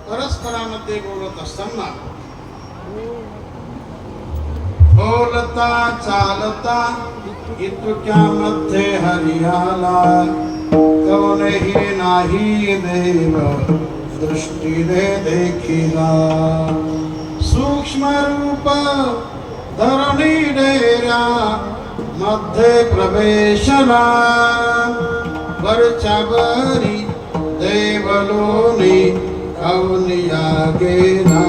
परस्परामध्ये बोलत असताना बोलता चालता इतक्यामध्ये हरियाला कोणीही नाही देव दृष्टीने देखिला सूक्ष्म रूप धरणी डेऱ्या मध्ये प्रवेशला वरच्या वरी देवलोनी कौनिया गेला